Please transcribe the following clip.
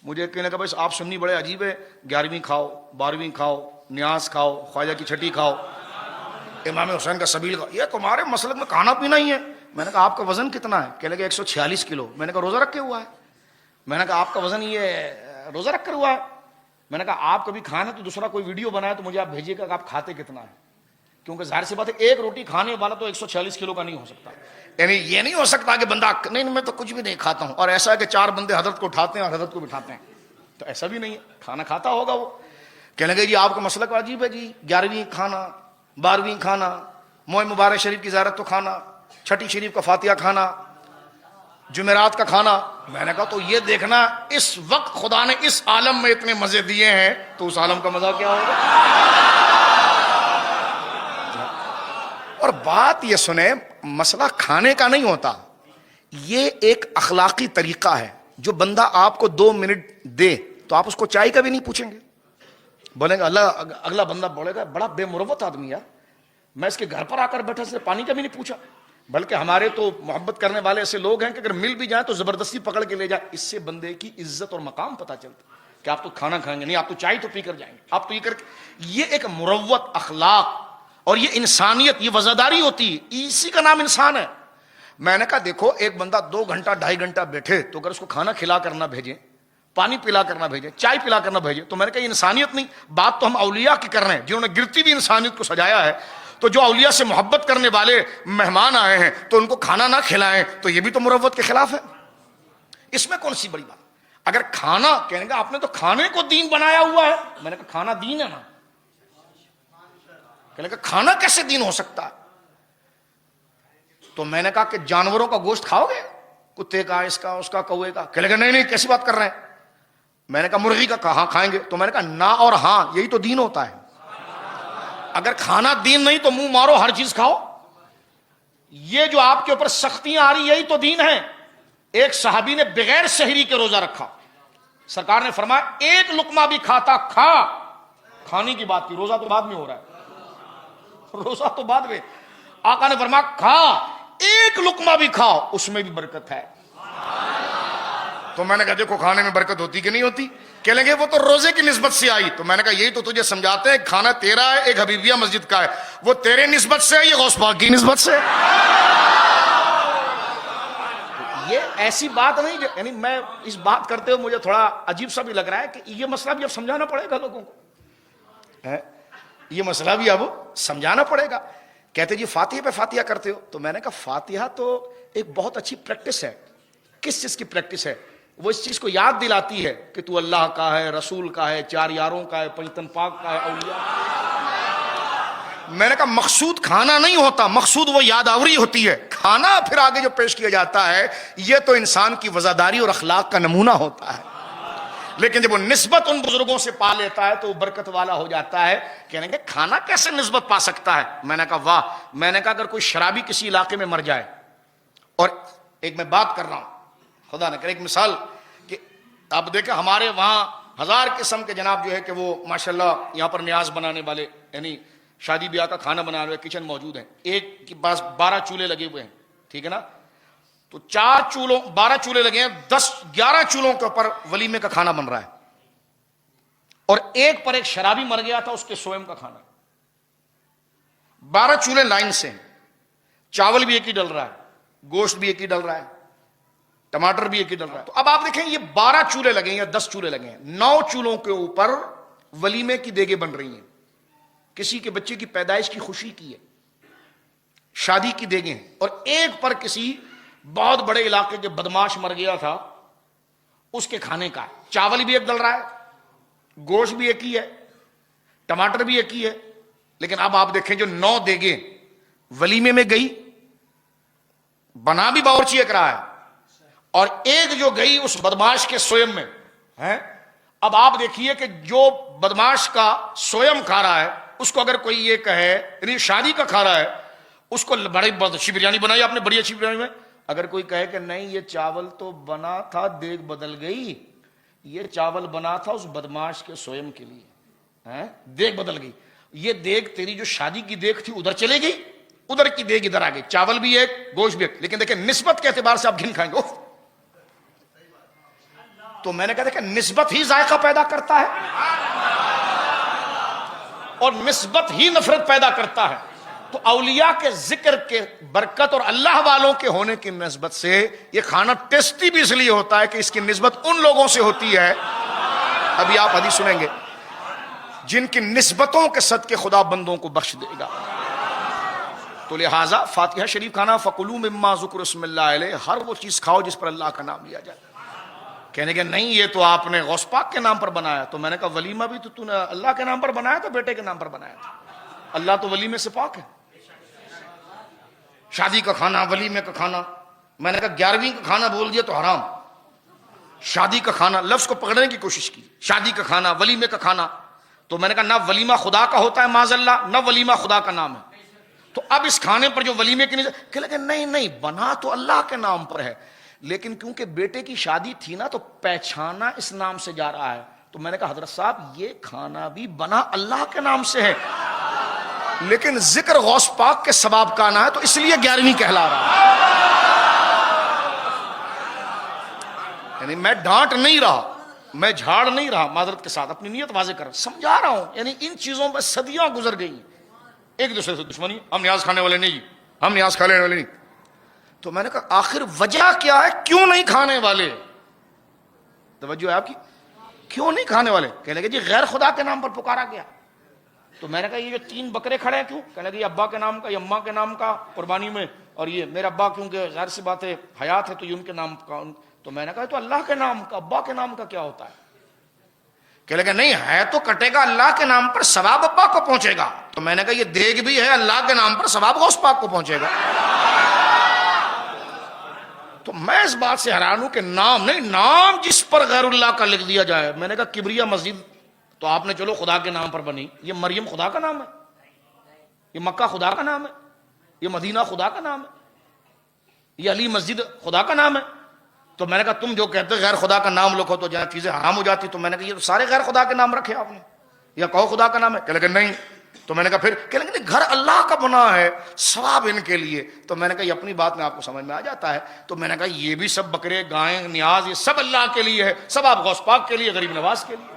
مجھے کہنے کا بھائی آپ سنی بڑے عجیب ہے، 11ویں کھاؤ، 12ویں کھاؤ، نیاز کھاؤ، خواجہ کی چھٹی کھاؤ، امام حسین کا سبیل کھاؤ، یہ تمہارے مسلک میں کھانا پینا ہی ہے۔ میں نے کہا آپ کا وزن کتنا ہے؟ کہنے لگے 146 کلو۔ میں نے کہا روزہ رکھے ہوا ہے؟ میں نے کہا آپ کا وزن یہ روزہ رکھ کر ہوا ہے؟ میں نے کہا آپ کبھی کھانا تو دوسرا کوئی ویڈیو بنائے تو مجھے آپ بھیجیے گا کہ آپ کھاتے کتنا ہے، کیونکہ ظاہر سی بات ہے ایک روٹی کھانے والا تو 146 کلو کا نہیں ہو سکتا۔ یعنی یہ نہیں ہو سکتا کہ بندہ نہیں میں تو کچھ بھی نہیں کھاتا ہوں، اور ایسا ہے کہ 4 بندے حضرت کو اٹھاتے ہیں اور حضرت کو بٹھاتے ہیں، تو ایسا بھی نہیں ہے، کھانا کھاتا ہوگا وہ۔ کہنے لگے جی آپ کا مسلک عجیب ہے جی، 11ویں کھانا، 12ویں کھانا، موئے مبارک شریف کی زیارت تو کھانا، چھٹی شریف کا فاتحہ کھانا، جمعرات کا کھانا۔ میں نے کہا تو یہ دیکھنا اس وقت خدا نے اس عالم میں اتنے مزے دیے ہیں تو اس عالم کا مزہ کیا ہوگا۔ اور بات یہ سنیں، مسئلہ کھانے کا نہیں ہوتا، یہ ایک اخلاقی طریقہ ہے۔ جو بندہ آپ کو 2 منٹ دے تو آپ اس کو چائے کا بھی نہیں پوچھیں گے، بولیں گے اللہ، اگلا بندہ بولے گا بڑا بے مروت آدمی یار، میں اس کے گھر پر آ کر بیٹھا سے پانی کا بھی نہیں پوچھا۔ بلکہ ہمارے تو محبت کرنے والے ایسے لوگ ہیں کہ اگر مل بھی جائیں تو زبردستی پکڑ کے لے جائے۔ اس سے بندے کی عزت اور مقام پتہ چلتا کہ آپ تو کھانا کھائیں گے نہیں، آپ تو چائے تو پی کر جائیں گے، آپ تو یہ کر کے۔ یہ ایک مروت اخلاق اور یہ انسانیت، یہ وزاداری ہوتی ہے، اسی کا نام انسان ہے۔ میں نے کہا دیکھو ایک بندہ 2 گھنٹہ 2.5 گھنٹہ بیٹھے تو اگر اس کو کھانا کھلا کر نہ بھیجیں، پانی پلا کر نہ بھیجیں، چائے پلا کر نہ بھیجیں، تو میں نے کہا یہ انسانیت نہیں۔ بات تو ہم اولیاء کی کر رہے ہیں جنہوں نے گرتی بھی انسانیت کو سجایا ہے، تو جو اولیاء سے محبت کرنے والے مہمان آئے ہیں تو ان کو کھانا نہ کھلائیں تو یہ بھی تو مروت کے خلاف ہے۔ اس میں کون سی بڑی بات؟ اگر کھانا، کہنے کا آپ نے تو کھانے کو دین بنایا ہوا ہے۔ میں نے کہا کھانا دین ہے نا۔ کہنے کا کھانا کیسے دین ہو سکتا ہے؟ تو میں نے کہا کہ جانوروں کا گوشت کھاؤ گے، کتے کا، اس کا، اس کا، کوے کا؟ کہنے لگا نہیں نہیں کیسی بات کر رہے ہیں؟ میں نے کہا مرغی کا کہاں کھائیں گے؟ تو میں نے کہا نہ اور ہاں، یہی تو دین ہوتا ہے۔ اگر کھانا دین نہیں تو منہ مارو، ہر چیز کھاؤ۔ یہ جو آپ کے اوپر سختیاں آ رہی یہی تو دین ہے۔ ایک صحابی نے بغیر سحری کے روزہ رکھا، سرکار نے فرمایا ایک لقمہ بھی کھاتا، کھانے کی بات کی، روزہ تو بعد میں ہو رہا ہے، روزہ تو بعد میں۔ آقا نے فرمایا کھا، ایک لقمہ بھی کھاؤ، اس میں بھی برکت ہے۔ تو میں نے کہا دیکھو کھانے میں برکت ہوتی کہ نہیں ہوتی؟ کہہ لیں گے وہ تو روزے کی نسبت سے آئی۔ تو میں نے کہا یہی تو تجھے سمجھاتے ہیں، کھانا تیرا ہے، ایک حبیبیہ مسجد کا ہے، وہ تیرے نسبت سے ہے، یہ غوث پاک کی نسبت سے۔ یہ ایسی بات نہیں، یعنی میں اس بات کرتے ہوئے مجھے تھوڑا عجیب سا بھی لگ رہا ہے کہ یہ مسئلہ بھی اب سمجھانا پڑے گا لوگوں کو، یہ مسئلہ بھی اب سمجھانا پڑے گا۔ کہتے جی فاتحہ پہ فاتحہ کرتے ہو، تو میں نے کہا فاتحہ تو ایک بہت اچھی پریکٹس ہے۔ کس چیز کی پریکٹس ہے؟ وہ اس چیز کو یاد دلاتی ہے کہ تو اللہ کا ہے، رسول کا ہے، 4 یاروں کا ہے، پنجتن پاک کا ہے، اولیاء۔ میں نے کہا مقصود کھانا نہیں ہوتا، مقصود وہ یاد آوری ہوتی ہے۔ کھانا پھر آگے جو پیش کیا جاتا ہے یہ تو انسان کی وزاداری اور اخلاق کا نمونہ ہوتا ہے، لیکن جب وہ نسبت ان بزرگوں سے پا لیتا ہے تو وہ برکت والا ہو جاتا ہے۔ کہنے کہ کھانا کیسے نسبت پا سکتا ہے؟ میں نے کہا واہ۔ میں نے کہا اگر کوئی شرابی کسی علاقے میں مر جائے، اور ایک میں بات کر رہا ہوں خدا نہ کرے، ایک مثال کہ آپ دیکھیں ہمارے وہاں 1000 قسم کے جناب جو ہے کہ وہ ماشاءاللہ یہاں پر نیاز بنانے والے، یعنی شادی بیاہ کا کھانا بنانے والے کچن موجود ہیں۔ ایک کے پاس 12 چولہے لگے ہوئے ہیں، ٹھیک ہے نا؟ تو 12 چولہے لگے ہیں، 11 چولہوں کے اوپر ولیمے کا کھانا بن رہا ہے، اور ایک پر ایک شرابی مر گیا تھا، اس کے سوئم کا کھانا۔ 12 چولہے لائن سے ہیں، چاول بھی ایک ہی ڈل رہا ہے، گوشت بھی ایک ہی ڈل رہا ہے، ٹماٹر بھی ایک ہی ڈل رہا ہے۔ تو اب آپ دیکھیں یہ 12 چولہے لگے ہیں یا 10 چولہے لگے ہیں، 9 چولہوں کے اوپر ولیمے کی دیگیں بن رہی ہیں، کسی کے بچے کی پیدائش کی خوشی کی ہے، شادی کی دیگیں ہیں، اور ایک پر کسی بہت بڑے علاقے کے بدماش مر گیا تھا، اس کے کھانے کا ہے۔ چاول بھی ایک ڈل رہا ہے، گوشت بھی ایک ہی ہے، ٹماٹر بھی ایک ہی ہے، لیکن اب آپ دیکھیں جو 9 دیگیں ولیمے میں گئی، بنا بھی باورچی ایک رہا ہے، اور ایک جو گئی اس بدماش کے سوئم میں ہے۔ اب آپ دیکھیے کہ جو بدماش کا سوئم کھا رہا ہے اس کو اگر کوئی یہ کہے، یعنی شادی کا کھا رہا ہے، اس کو بڑی اچھی بریانی بنائی آپ نے، بڑی اچھی بریانی میں، اگر کوئی کہے کہ نہیں یہ چاول تو بنا تھا، دیگ بدل گئی، یہ چاول بنا تھا اس بدماش کے سوئم کے لیے، دیگ بدل گئی، یہ دیگ تیری جو شادی کی دیگ تھی ادھر چلے گئی، ادھر کی دیگ ادھر آ گئی، چاول بھی ایک، گوشت بھی ایک، لیکن دیکھیں نسبت کے اعتبار سے آپ گھن کھائیں گے۔ تو میں نے کہا دیکھا نسبت ہی ذائقہ پیدا کرتا ہے اور نسبت ہی نفرت پیدا کرتا ہے. تو اولیاء کے ذکر کے برکت اور اللہ والوں کے ہونے کی نسبت سے یہ کھانا ٹیسٹی بھی اس لیے ہوتا ہے کہ اس کی نسبت ان لوگوں سے ہوتی ہے, ابھی آپ حدیث سنیں گے, جن کی نسبتوں کے صدقے خدا بندوں کو بخش دے گا. تو لہٰذا فاتحہ شریف کھانا فَقُلُوا مِمَّا ذُكِرَ اسْمُ اللَّهِ عَلَيْهِ, ہر وہ چیز کھاؤ جس پر اللہ کا نام لیا جائے. کہنے کہ نہیں یہ تو آپ نے غوث پاک کے نام پر بنایا. تو میں نے کہا ولیمہ بھی تو نے اللہ کے نام پر بنایا تھا, بیٹے کے نام پر بنایا تھا. اللہ تو ولیمے سے پاک ہے. شادی کا کھانا, ولیمے کا کھانا, میں نے کہا 11ویں کا کھانا بول دیا تو حرام. شادی کا کھانا لفظ کو پکڑنے کی کوشش کی, شادی کا کھانا, ولیمے کا کھانا. تو میں نے کہا نہ ولیمہ خدا کا ہوتا ہے معاذ اللہ, نہ ولیمہ خدا کا نام ہے. تو اب اس کھانے پر جو ولیمے کی کہ لگے نہیں بنا تو اللہ کے نام پر ہے, لیکن کیونکہ بیٹے کی شادی تھی نا تو پہچانا اس نام سے جا رہا ہے. تو میں نے کہا حضرت صاحب یہ کھانا بھی بنا اللہ کے نام سے ہے, لیکن ذکر غوث پاک کے ثواب کا آنا ہے تو اس لیے 11ویں کہلا رہا ہے. یعنی میں ڈانٹ نہیں رہا, میں جھاڑ نہیں رہا, معذرت کے ساتھ اپنی نیت واضح کر سمجھا رہا ہوں. یعنی ان چیزوں پر صدیاں گزر گئی, ایک دوسرے سے دشمنی, ہم نیاز کھانے والے نہیں, ہم نیاز کھانے والے نہیں. تو میں نے کہا آخر وجہ کیا ہے, کیوں نہیں کھانے والے؟ توجہ ہے آپ کی, کیوں نہیں کھانے والے؟ کہنے لگے جی غیر خدا کے نام پر پکارا گیا. تو میں نے کہا یہ جو 3 بکرے کھڑے ہیں کیوں؟ کہنے لگے یہ ابا کے نام کا, یہ اماں کے نام کا قربانی میں, اور یہ میرا ابا کیونکہ ظاہر سی بات ہے حیات ہے تو یہ ان کے نام کا. تو میں نے کہا تو اللہ کے نام کا, ابا کے نام کا کیا ہوتا ہے؟ کہ لگے نہیں ہے تو کٹے گا اللہ کے نام پر, ثواب ابا کو پہنچے گا. تو میں نے کہا یہ دیگ بھی ہے اللہ کے نام پر, ثواب غوث پاک کو پہنچے گا. تو میں اس بات سے حیران ہوں کہ نام نہیں, نام جس پر غیر اللہ کا لکھ دیا جائے. میں نے کہا کبریا مسجد تو آپ نے چلو خدا کے نام پر بنی, یہ مریم خدا کا نام ہے, یہ مکہ خدا کا نام ہے, یہ مدینہ خدا کا نام ہے, یہ علی مسجد خدا کا نام ہے. تو میں نے کہا تم جو کہتے غیر خدا کا نام لکھو تو جہاں چیزیں حرام ہو جاتی. تو میں نے کہا یہ تو سارے غیر خدا کے نام رکھے آپ نے, یا کہو خدا کا نام ہے. کہ لگے نہیں. تو میں نے کہا پھر کہ لگے گھر اللہ کا بنا ہے, ثواب ان کے لیے. تو میں نے کہا یہ اپنی بات میں آپ کو سمجھ میں آ جاتا ہے. تو میں نے کہا یہ بھی سب بکرے گائیں نیاز یہ سب اللہ کے لیے ہے, سب آپ غوث پاک کے لیے, غریب نواز کے لیے.